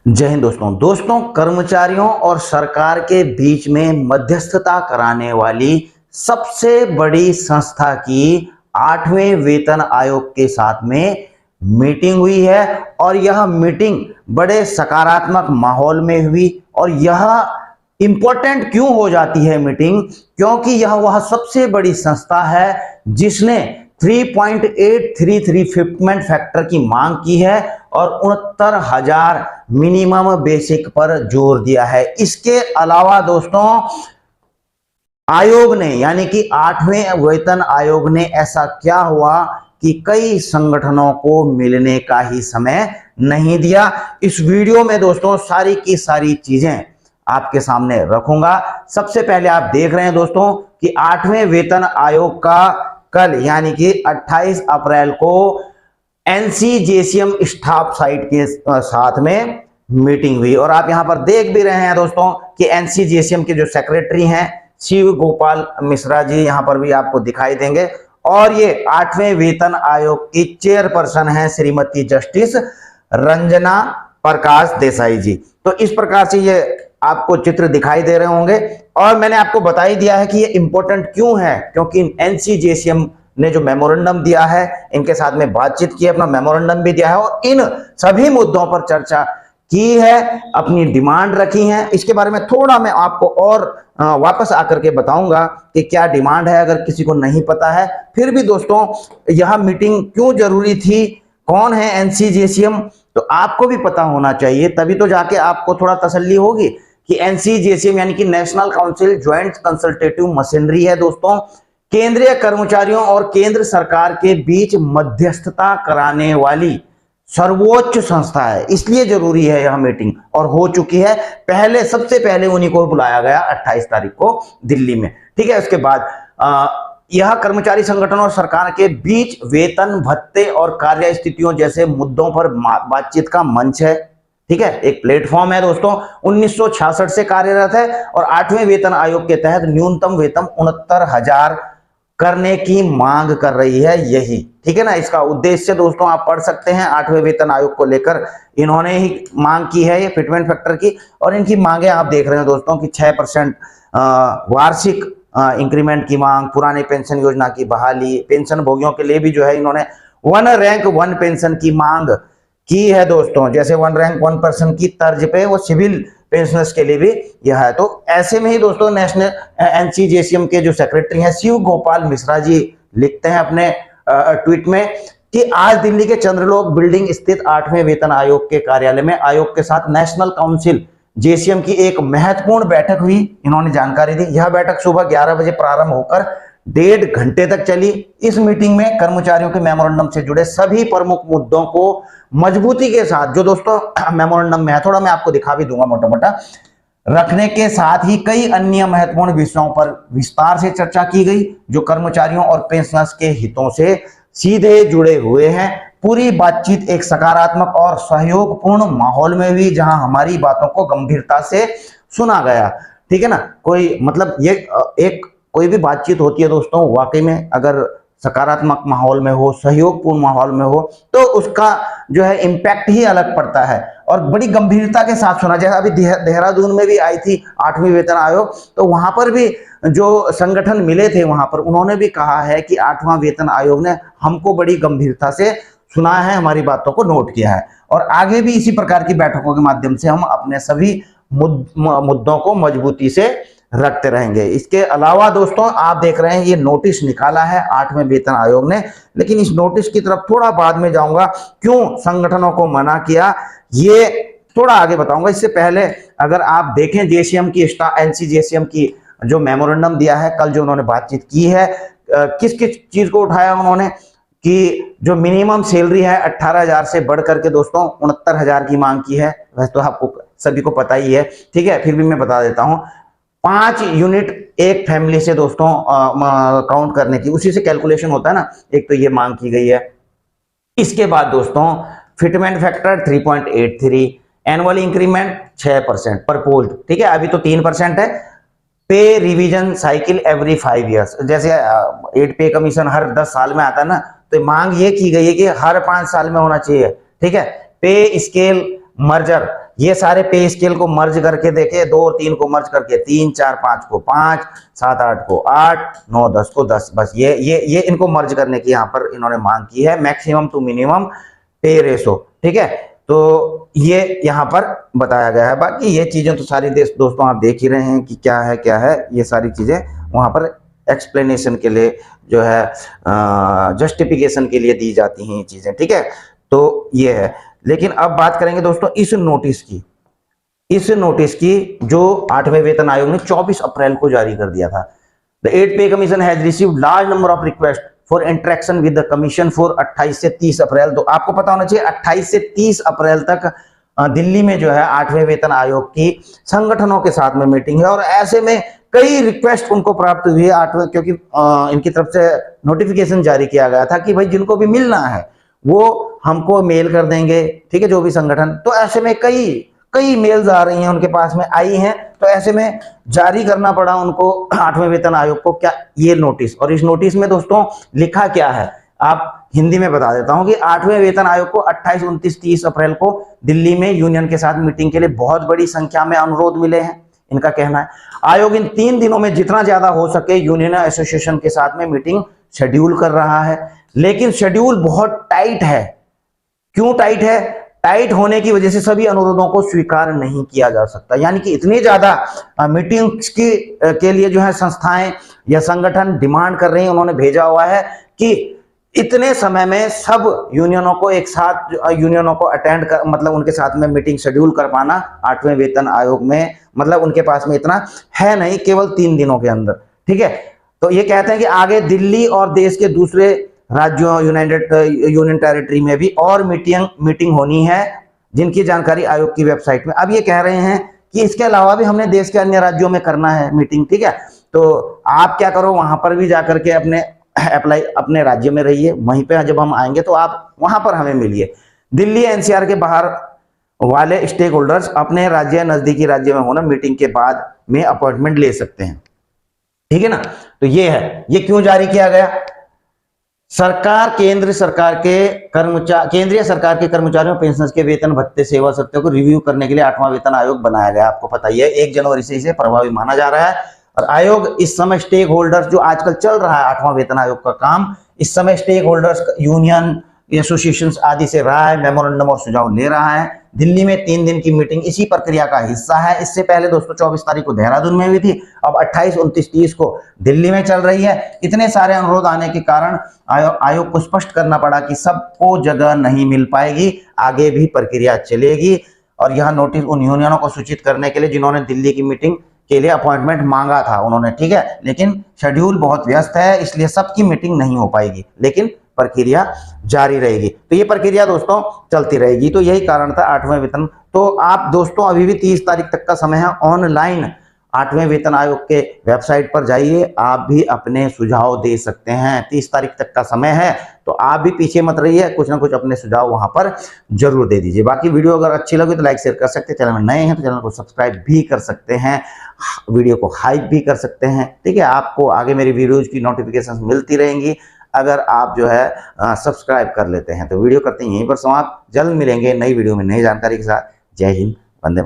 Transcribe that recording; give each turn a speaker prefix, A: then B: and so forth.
A: जय हिंद दोस्तों कर्मचारियों और सरकार के बीच में मध्यस्थता कराने वाली सबसे बड़ी संस्था की 8वें वेतन आयोग के साथ में मीटिंग हुई है और यह मीटिंग बड़े सकारात्मक माहौल में हुई। और यह इंपॉर्टेंट क्यों हो जाती है मीटिंग, क्योंकि यह वह सबसे बड़ी संस्था है जिसने 3.833 फिटमेंट फैक्टर की मांग की है और 69,000 मिनिमम बेसिक पर जोर दिया है। इसके अलावा दोस्तों आयोग ने यानी कि 8वें वेतन आयोग ने ऐसा क्या हुआ कि कई संगठनों को मिलने का ही समय नहीं दिया। इस वीडियो में दोस्तों सारी की सारी चीजें आपके सामने रखूंगा। सबसे पहले आप देख रहे हैं दोस्तों कि 8वें वेतन आयोग का कल यानी कि 28 अप्रैल को एनसीजेसीएम स्टाफ साइट के साथ में मीटिंग हुई। और आप यहां पर देख भी रहे हैं दोस्तों कि एनसीजेसीएम के जो सेक्रेटरी हैं शिव गोपाल मिश्रा जी यहां पर भी आपको दिखाई देंगे। और ये 8वें वेतन आयोग की चेयरपर्सन है श्रीमती जस्टिस रंजना प्रकाश देसाई जी। तो इस प्रकार से ये आपको चित्र दिखाई दे रहे होंगे। और मैंने आपको बता ही दिया है कि ये इंपॉर्टेंट क्यों है, क्योंकि एनसीजेसीएम ने जो मेमोरेंडम दिया है इनके साथ में बातचीत की, अपना मेमोरेंडम भी दिया है और इन सभी मुद्दों पर चर्चा की है, अपनी डिमांड रखी है। इसके बारे में थोड़ा मैं आपको और वापस आकर के बताऊंगा कि क्या डिमांड है, अगर किसी को नहीं पता है। फिर भी दोस्तों यह मीटिंग क्यों जरूरी थी, कौन है एनसीजेसीएम, तो आपको भी पता होना चाहिए, तभी तो जाके आपको थोड़ा तसल्ली होगी कि एनसीजेसीएम यानी कि national council joint consultative machinery है दोस्तों, केंद्रीय कर्मचारियों और केंद्र सरकार के बीच मध्यस्थता कराने वाली सर्वोच्च संस्था है। इसलिए जरूरी है यह मीटिंग और हो चुकी है। पहले सबसे पहले उन्हीं को बुलाया गया 28 तारीख को दिल्ली में, ठीक है। उसके बाद यह कर्मचारी संगठनों और सरकार के बीच वेतन भत्ते और कार्य स्थितियों जैसे मुद्दों पर बातचीत का मंच है, ठीक है, एक प्लेटफॉर्म है दोस्तों। 1966 से कार्यरत है और 8वें वेतन आयोग के तहत न्यूनतम वेतन 69,000 करने की मांग कर रही है, यही, ठीक है ना। इसका उद्देश्य दोस्तों आप पढ़ सकते हैं, 8वें वेतन आयोग को लेकर इन्होंने ही मांग की है ये फिटमेंट फैक्टर की। और इनकी मांगे आप देख रहे हैं दोस्तों कि 6% वार्षिक इंक्रीमेंट की मांग, पुराने पेंशन योजना की बहाली, पेंशन भोगियों के लिए भी जो है इन्होंने 1 रैंक 1 पेंशन की मांग की है दोस्तों। जैसे 1 रैंक 1 पर्सन की तर्ज पे वो सिविल पेंशनर्स के लिए भी यह है। तो ऐसे में ही दोस्तों नेशनल एनसीजेसीएम के जो सेक्रेटरी हैं शिव गोपाल मिश्रा जी लिखते हैं अपने ट्वीट में कि आज दिल्ली के चंद्रलोक बिल्डिंग स्थित 8वें वेतन आयोग के कार्यालय में आयोग के साथ नेशनल काउंसिल जेसीएम की एक महत्वपूर्ण बैठक हुई, इन्होंने जानकारी दी। यह बैठक सुबह 11 बजे प्रारंभ होकर 1.5 घंटे तक चली। इस मीटिंग में कर्मचारियों के मेमोरेंडम से जुड़े सभी प्रमुख मुद्दों को मजबूती के साथ, जो दोस्तों मेमोरेंडम में है, थोड़ा मैं आपको दिखा भी दूंगा मोटा मोटा, रखने के साथ ही कई अन्य महत्वपूर्ण विषयों पर विस्तार से चर्चा की गई जो कर्मचारियों और पेंशनर्स के हितों से सीधे जुड़े हुए हैं। पूरी बातचीत एक सकारात्मक और सहयोगपूर्ण माहौल में हुई जहां हमारी बातों को गंभीरता से सुना गया, ठीक है ना। कोई मतलब ये एक कोई भी बातचीत होती है दोस्तों, वाकई में अगर सकारात्मक माहौल में हो, सहयोगपूर्ण माहौल में हो, तो उसका जो है इम्पैक्ट ही अलग पड़ता है और बड़ी गंभीरता के साथ सुना। जैसा अभी देहरादून में भी आई थी 8वीं वेतन आयोग, तो वहां पर भी जो संगठन मिले थे वहां पर उन्होंने भी कहा है कि 8वां वेतन आयोग ने हमको बड़ी गंभीरता से सुना है, हमारी बातों को नोट किया है और आगे भी इसी प्रकार की बैठकों के माध्यम से हम अपने सभी मुद्दों को मजबूती से रखते रहेंगे। इसके अलावा दोस्तों आप देख रहे हैं ये नोटिस निकाला है 8वें वेतन आयोग ने, लेकिन इस नोटिस की तरफ थोड़ा बाद में जाऊंगा, क्यों संगठनों को मना किया ये थोड़ा आगे बताऊंगा। इससे पहले अगर आप देखें जेसीएम की एनसीजेसीएम की जो मेमोरेंडम दिया है, कल जो उन्होंने बातचीत की है, किस किस चीज को उठाया उन्होंने कि जो मिनिमम सैलरी है 18,000 से बढ़ करके दोस्तों 69,000 की मांग की है। वैसे तो आपको सभी को पता ही है, ठीक है, फिर भी मैं बता देता हूं। 5 यूनिट एक फैमिली से दोस्तों काउंट करने की, उसी से कैलकुलेशन होता है ना, एक तो ये मांग की गई है। इसके बाद दोस्तों fitment factor 3.83, annual increment 6% proposed, ठीक है, अभी तो 3% है। पे रिवीजन साइकिल एवरी 5 ईयर्स, जैसे 8 पे कमीशन हर 10 साल में आता है ना, तो मांग ये की गई है कि हर 5 साल में होना चाहिए, ठीक है। पे स्केल मर्जर ये सारे पे स्केल को मर्ज करके देखे, 2 और 3 को मर्ज करके 3, 4, 5 को 5, 7, 8 को 8, 9, 10 को 10। बस ये इनको मर्ज करने की यहाँ पर इन्होंने मांग की है, मैक्सिमम टू मिनिमम पे रेशो। ठीक है, तो ये यहाँ पर बताया गया है। बाकी ये चीजें तो सारी दोस्तों आप देख ही रहे हैं कि क्या है, ये सारी चीजें वहां पर एक्सप्लेनेशन के लिए जो है, जस्टिफिकेशन के लिए दी जाती हैं ये चीजें। ठीक है, तो ये है। लेकिन अब बात करेंगे दोस्तों इस नोटिस की जो 8वें वेतन आयोग ने 24 अप्रैल को जारी कर दिया था। द 8th पे commission has received large number of request for interaction with the commission for 28 से 30 अप्रैल। तो आपको पता होना चाहिए 28 से 30 अप्रैल तक दिल्ली में जो है 8वें वेतन आयोग की संगठनों के साथ में मीटिंग है, और ऐसे में कई रिक्वेस्ट उनको प्राप्त हुई है 8वें, क्योंकि इनकी तरफ से नोटिफिकेशन जारी किया गया था कि भाई जिनको भी मिलना है वो हमको मेल कर देंगे। ठीक है, जो भी संगठन, तो ऐसे में कई मेल्स आ रही हैं उनके पास में आई हैं, तो ऐसे में जारी करना पड़ा उनको 8वें वेतन आयोग को क्या ये नोटिस। और इस नोटिस में दोस्तों लिखा क्या है, आप हिंदी में बता देता हूं कि 8वें वेतन आयोग को 28, 29, 30 अप्रैल को दिल्ली में यूनियन के साथ मीटिंग के लिए बहुत बड़ी संख्या में अनुरोध मिले हैं। इनका कहना है आयोग इन 3 दिनों में जितना ज्यादा हो सके यूनियन एसोसिएशन के साथ में मीटिंग शेड्यूल कर रहा है, लेकिन शेड्यूल बहुत टाइट है। क्यों टाइट है? टाइट होने की वजह से सभी अनुरोधों को स्वीकार नहीं किया जा सकता। यानी कि इतनी ज्यादा मीटिंग्स के लिए जो है संस्थाएं या संगठन डिमांड कर रही हैं, उन्होंने भेजा हुआ है कि इतने समय में सब यूनियनों को एक साथ अटेंड कर, मतलब उनके साथ में मीटिंग शेड्यूल कर पाना 8वें वेतन आयोग में, मतलब उनके पास में इतना है नहीं, केवल 3 दिनों के अंदर। ठीक है, तो ये कहते हैं कि आगे दिल्ली और देश के दूसरे राज्यों, यूनियन टेरिटरी में भी और मीटिंग होनी है, जिनकी जानकारी आयोग की वेबसाइट में। अब ये कह रहे हैं कि इसके अलावा भी हमने देश के अन्य राज्यों में करना है मीटिंग। ठीक है, तो आप क्या करो, वहां पर भी जाकर के अपने राज्य में रहिए, वहीं पे जब हम आएंगे तो आप वहां पर हमें मिलिए। दिल्ली एनसीआर के बाहर वाले स्टेक होल्डर्स अपने राज्य, नजदीकी राज्य में होना मीटिंग के बाद में अपॉइंटमेंट ले सकते हैं। ठीक है ना, तो ये है, ये क्यों जारी किया गया। केंद्रीय सरकार के कर्मचारियों पेंशन के वेतन भत्ते सेवा सत्यों को रिव्यू करने के लिए 8वां वेतन आयोग बनाया गया। आपको पता ही है 1 जनवरी से इसे प्रभावी माना जा रहा है। और आयोग इस समय स्टेक होल्डर्स, जो आजकल चल रहा है 8वां वेतन आयोग का काम, इस समय स्टेक होल्डर्स, यूनियन, एसोसिएशन आदि से राय, मेमोरेंडम और सुझाव ले रहा है। दिल्ली में 3 दिन की मीटिंग इसी प्रक्रिया का हिस्सा है। इससे पहले दोस्तों 24 तारीख को देहरादून में हुई थी, अब 28, 29, 30 को दिल्ली में चल रही है। इतने सारे अनुरोध आने के कारण आयोग को स्पष्ट करना पड़ा कि सबको जगह नहीं मिल पाएगी, आगे भी प्रक्रिया चलेगी। और यह नोटिस उन यूनियनों को सूचित करने के लिए जिन्होंने दिल्ली की मीटिंग के लिए अपॉइंटमेंट मांगा था उन्होंने। ठीक है, लेकिन शेड्यूल बहुत व्यस्त है, इसलिए सबकी मीटिंग नहीं हो पाएगी, लेकिन प्रक्रिया जारी रहेगी। तो ये प्रक्रिया दोस्तों चलती रहेगी। तो यही कारण था 8वें वेतन। तो आप दोस्तों अभी भी 30 तारीख तक का समय है, ऑनलाइन 8वें वेतन आयोग के वेबसाइट पर जाइए, आप भी अपने सुझाव दे सकते हैं। 30 तारीख तक का समय है, तो आप भी पीछे मत रहिए, कुछ ना कुछ अपने सुझाव वहां पर जरूर दे दीजिए। बाकी वीडियो अगर अच्छी लगी तो लाइक शेयर कर सकते हैं, चैनल में नए हैं तो चैनल को सब्सक्राइब भी कर सकते हैं, वीडियो को हाइप भी कर सकते हैं। ठीक है, आपको आगे मेरी वीडियोज की नोटिफिकेशन मिलती रहेंगी अगर आप जो है सब्सक्राइब कर लेते हैं। तो वीडियो करते हैं यहीं पर समाप्त, जल्द मिलेंगे नई वीडियो में नई जानकारी के साथ। जय हिंद, वंदे।